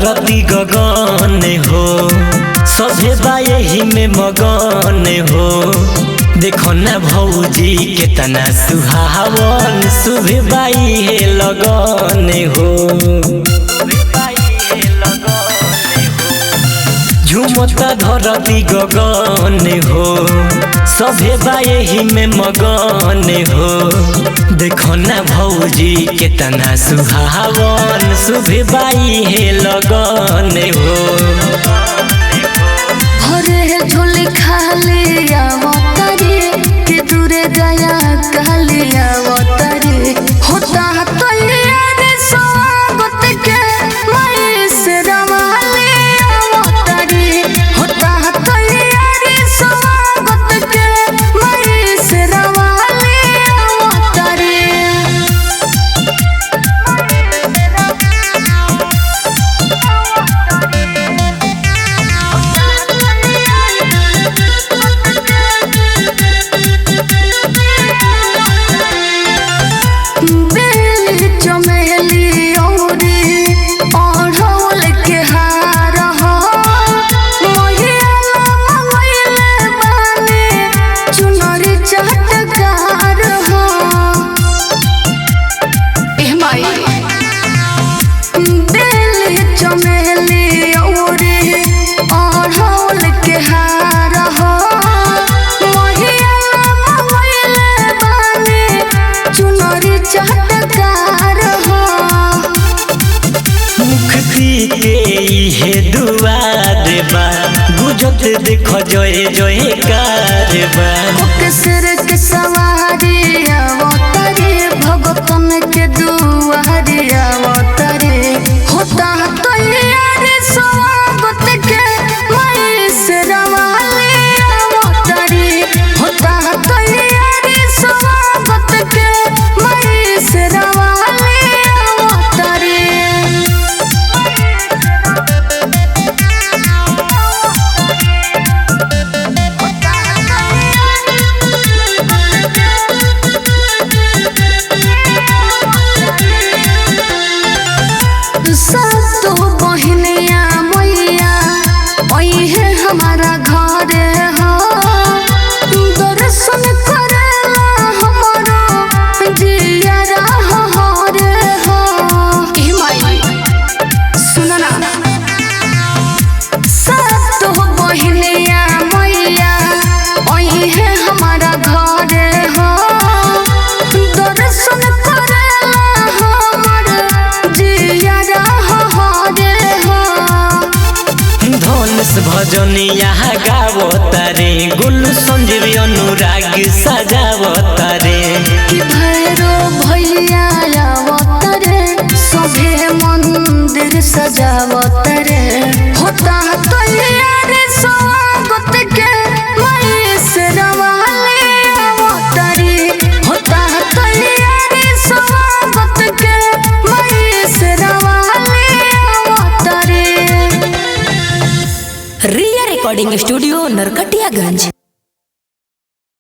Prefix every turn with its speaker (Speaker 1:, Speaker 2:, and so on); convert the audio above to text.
Speaker 1: धरती गगन हो सभे बा यही में मगन हो। देखो न भौजी केतना सुहावन सुभे बाई है लगन हो। झुमता धरती गगन हो सभे बा यही में मगन हो। देखो न भौजी केतना सुहावन सुभे बाई है लगन हो।
Speaker 2: हरे झोली खाली आवतारी के दूरे गया कहली आवतारी होता तैयार स्वागत के मई से रवाली आवतारी होता तैयार स्वागत के मई से रवाली आवतारी।
Speaker 1: हे दुआर बा गुजत देखो जय जय कारबा
Speaker 2: सिर के सवारी आवतारी भगतन के दुआरी आवतारी होता तैयार स्वागत के मई से रवाली आवतारी होता तैयार स्वागत के मई से रवाली आवतारी। सातो बहनिया मैया ओहे हमारा घर हो दर्शन करेला हमारो जिया हर हो। ए माई सुनो ना सातो बहनिया मैया ओहे हमारा घर हो दर्शन करेला हमारो जिया
Speaker 1: भजनिया गावतारे गुल संजीवी अनुराग सजावतारे
Speaker 2: कि भैरो भैया आवतारे सभे मंदिर सजावतारे होता तैयार स्वागत के मई से रवाली आवतारी होता तैयार स्वागत के मई से रवाली आवतारी।
Speaker 3: रिया रिकॉर्डिंग स्टूडियो नरकटियागंज।